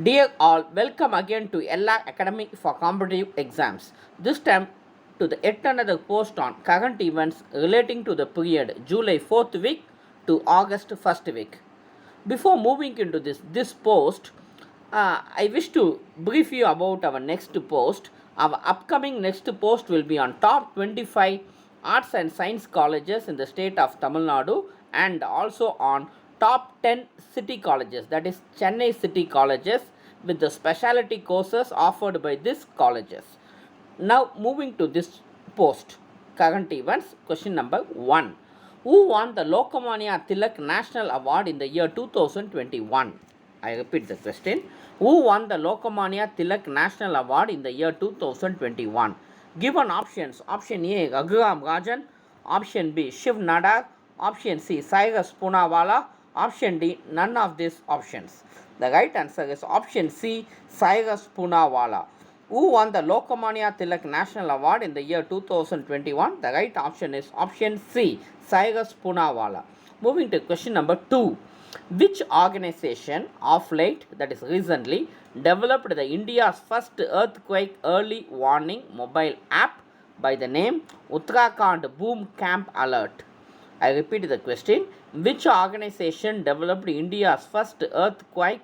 Dear all, welcome again to Ella Academy for Competitive Exams. This time to the yet another post on current events relating to the period July 4th week to August 1st week. Before moving into this post, I wish to brief you about our next post. Our upcoming next post will be on top 25 arts and science colleges in the state of Tamil Nadu and also on top 10 city colleges, that is Chennai city colleges, with the specialty courses offered by these colleges. Now moving to this post, current events, question number 1. Who won the Lokmanya Tilak National Award in the year 2021? I repeat the question. Who won the Lokmanya Tilak National Award in the year 2021? Given options: option A, Raghuram Rajan; option B, Shiv Nadar; option C, Cyrus Poonawalla; option D, none of these options. The right answer is option C, Cyrus Poonawalla. Who won the Lokmanya Tilak National Award in the year 2021? The right option is option C, Cyrus Poonawalla. Moving to question number 2. Which organization of late, that is recently, developed the India's first earthquake early warning mobile app by the name Uttarakhand Boom Camp Alert? I repeat the question. Which organization developed India's first earthquake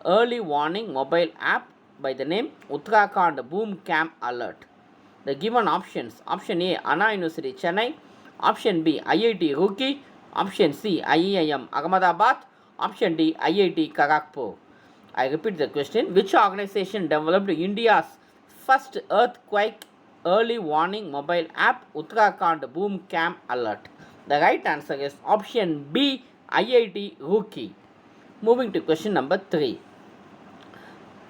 early warning mobile app by the name Uttarakhand Boom Camp Alert? The given options: option A, Anna University Chennai; option B, IIT Roorkee; option C, IIM Ahmedabad; option D, IIT Kharagpur. I repeat the question. Which organization developed India's first earthquake early warning mobile app, Uttarakhand Boom Camp Alert? The right answer is option B, IIT Roorkee. Moving to question number 3.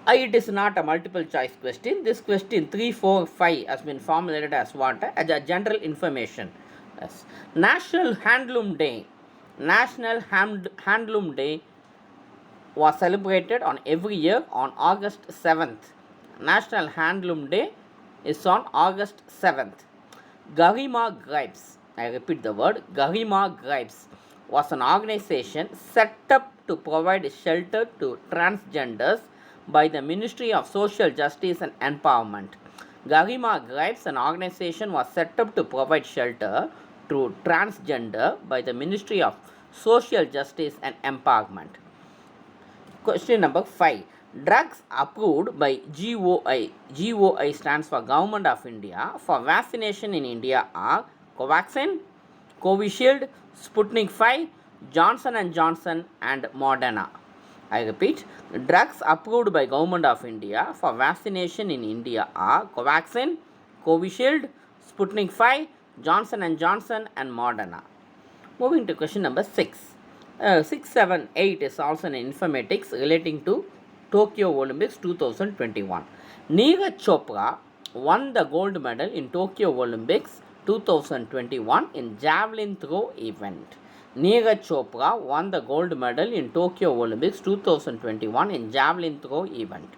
It is not a multiple choice question. This question 3, 4, 5 has been formulated as what? As a general information. Yes. National Handloom Day. National Handloom Day was celebrated on every year on August 7th. National Handloom Day is on August 7th. Garima Gripes, I repeat the word, Garima Gripes was an organization set up to provide shelter to transgenders by the Ministry of Social Justice and Empowerment. Garima Gripes, an organization, was set up to provide shelter to transgender by the Ministry of Social Justice and Empowerment. Question number 5. Drugs approved by GOI. GOI stands for Government of India for vaccination in India are Covaxin, Covishield, Sputnik 5, Johnson & Johnson and Moderna. I repeat, drugs approved by Government of India for vaccination in India are Covaxin, Covishield, Sputnik 5, Johnson & Johnson and Moderna. Moving to question number 6. 6, 7, 8 is also an informatics relating to Tokyo Olympics 2021. Neeraj Chopra won the gold medal in Tokyo Olympics 2021 in javelin throw event. Neeraj Chopra won the gold medal in Tokyo Olympics 2021 in javelin throw event.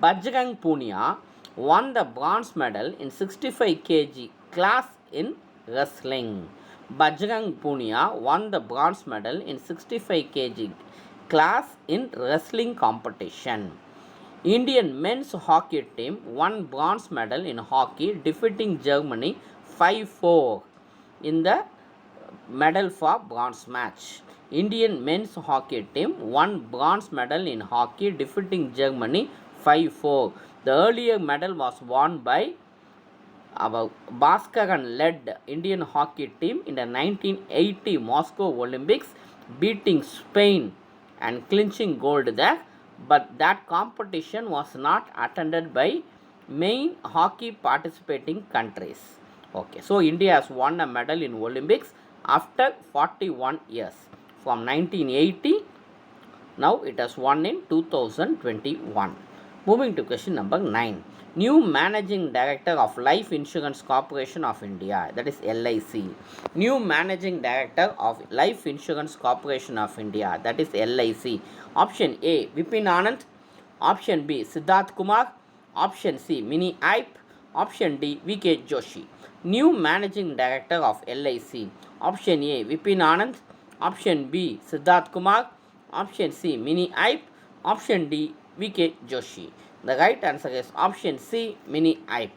Bajrang Punia won the bronze medal in 65 kg class in wrestling. Bajrang Punia won the bronze medal in 65 kg class in wrestling competition. Indian men's hockey team won bronze medal in hockey, defeating Germany 5-4 in the medal for bronze match. Indian men's hockey team won bronze medal in hockey, defeating Germany 5-4. The earlier medal was won by our Bhaskaran led Indian hockey team in the 1980 Moscow Olympics, beating Spain and clinching gold there, but that competition was not attended by main hockey participating countries. Okay, so India has won a medal in Olympics after 41 years. From 1980, now it has won in 2021. Moving to question number 9. New Managing Director of Life Insurance Corporation of India, that is LIC. New Managing Director of Life Insurance Corporation of India, that is LIC. Option A, Vipin Anand. Option B, Siddharth Kumar. Option C, Mini Aip. Option D, VK Joshi. New Managing Director of LIC. Option A, Vipin Anand. Option B, Siddharth Kumar. Option C, Mini Aip. Option D, V.K. Joshi. The right answer is option C, Mini Ipe.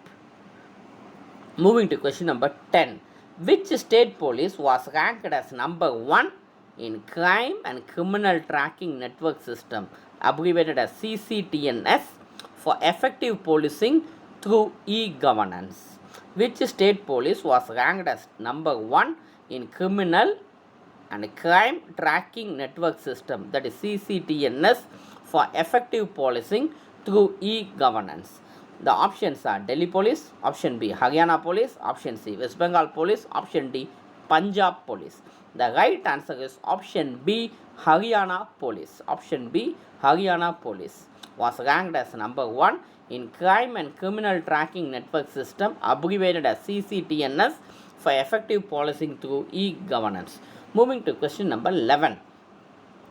Moving to question number 10. Which state police was ranked as number 1 in crime and criminal tracking network system, abbreviated as CCTNS, for effective policing through e-governance? Which state police was ranked as number 1 in criminal and crime tracking network system, that is CCTNS, for effective policing through e-governance? The options are Delhi Police, option B Haryana Police, option C West Bengal Police, option D Punjab Police. The right answer is option B Haryana Police. Option B Haryana Police was ranked as number 1 in crime and criminal tracking network system, abbreviated as CCTNS, for effective policing through e-governance. Moving to question number 11.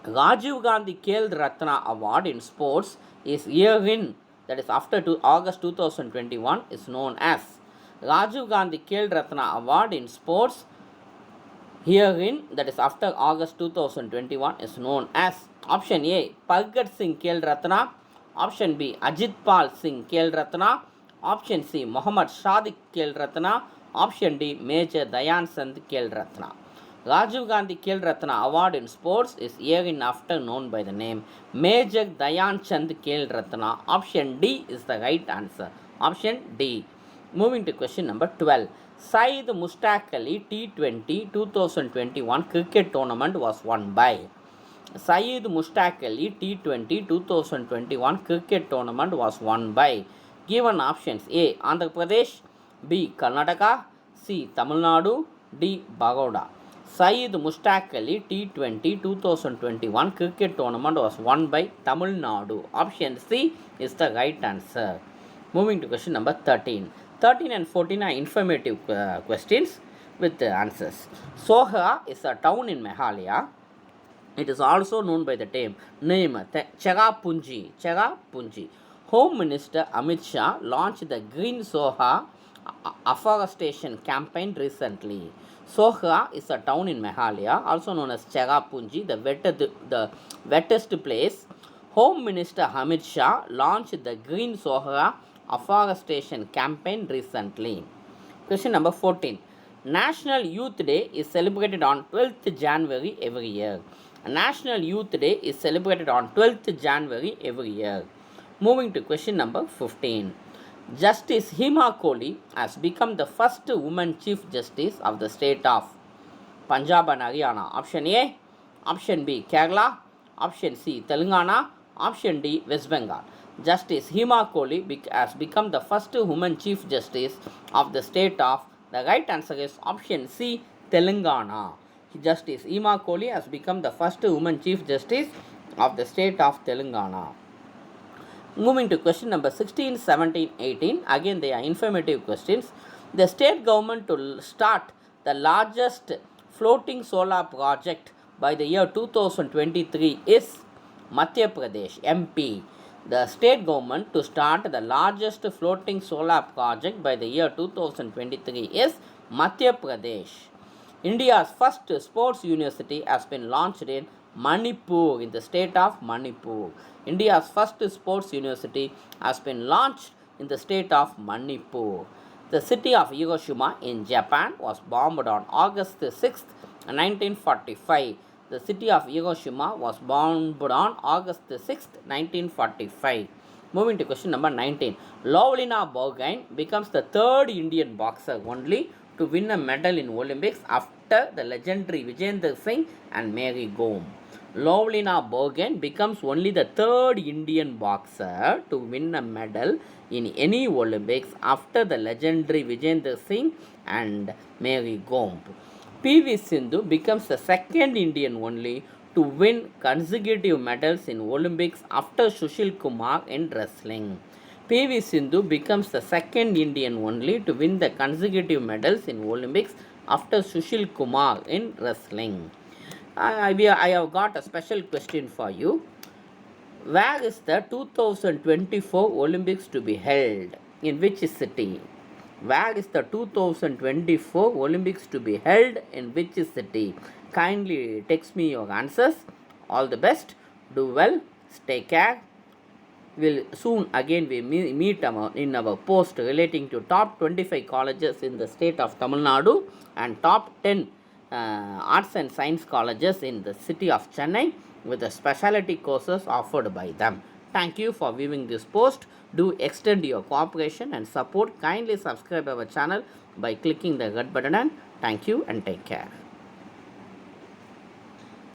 Rajiv Gandhi Khel Ratna Award in sports is herein, that is after August 2021, is known as. Rajiv Gandhi Khel Ratna Award in sports herein, that is after August 2021, is known as. Option A Pargat Singh Khel Ratna, option B Ajit Pal Singh Khel Ratna, option C Mohammad Sadiq Khel Ratna, option D Major Dhyan Chand Khel Ratna. Rajiv Gandhi Khel Ratna Award in sports is hereinafter known by the name Major Dhyan Chand Khel Ratna. Option D is the right answer. Option D. Moving to question number 12. Syed Mushtaq Ali T20 2021 cricket tournament was won by. Syed Mushtaq Ali T20 2021 cricket tournament was won by. Given options: A. Andhra Pradesh, B. Karnataka, C. Tamil Nadu, D. Baroda. Syed Mushtaq Ali T20 2021 cricket tournament was won by Tamil Nadu. Option C is the right answer. Moving to question number 13. 13 and 14 are informative questions with the answers. Sohra is a town in Meghalaya. It is also known by the name Cherrapunji. Home Minister Amit Shah launched the Green Sohra afforestation campaign recently. Sohra is a town in Meghalaya, also known as Cherrapunji, the wettest place. Home Minister Amit Shah launched the Green Sohra afforestation campaign recently. Question number 14. National Youth Day is celebrated on 12th January every year. National Youth Day is celebrated on 12th January every year. Moving to question number 15. Justice Hema Kohli has become the first woman Chief Justice of the state of Punjab and Haryana. Option A, option B Kerala, option C Telangana, option D West Bengal. Justice Hema Kohli has become the first woman Chief Justice of the state of. The right answer is option C Telangana. Justice Hema Kohli has become the first woman Chief Justice of the state of Telangana. Moving to question number 16, 17, 18. Again, they are informative questions. The state government to start the largest floating solar project by the year 2023 is Madhya Pradesh, MP. The state government to start the largest floating solar project by the year 2023 is Madhya Pradesh. India's first sports university has been launched in Manipur, in the state of Manipur. India's first sports university has been launched in the state of Manipur. The city of Hiroshima in Japan was bombed on August 6, 1945. The city of Hiroshima was bombed on August 6, 1945. Moving to question number 19. Lovlina Borgohain becomes the third Indian boxer only to win a medal in Olympics after the legendary Vijender Singh and Mary Kom. Lovlina Borgohain becomes only the third Indian boxer to win a medal in any Olympics after the legendary Vijender Singh and Mary Kom. PV Sindhu becomes the second Indian only to win consecutive medals in Olympics after Sushil Kumar in wrestling. PV Sindhu becomes the second Indian only to win the consecutive medals in Olympics after Sushil Kumar in wrestling. I have got a special question for you. Where is the 2024 Olympics to be held? In which city? Where is the 2024 Olympics to be held? In which city? Kindly text me your answers. All the best. Do well. Stay care. Will soon again we meet in our post relating to top 25 colleges in the state of Tamil Nadu and top 10 arts and science colleges in the city of Chennai with the specialty courses offered by them. Thank you for viewing this post. Do extend your cooperation and support. Kindly subscribe our channel by clicking the red button, and thank you and take care.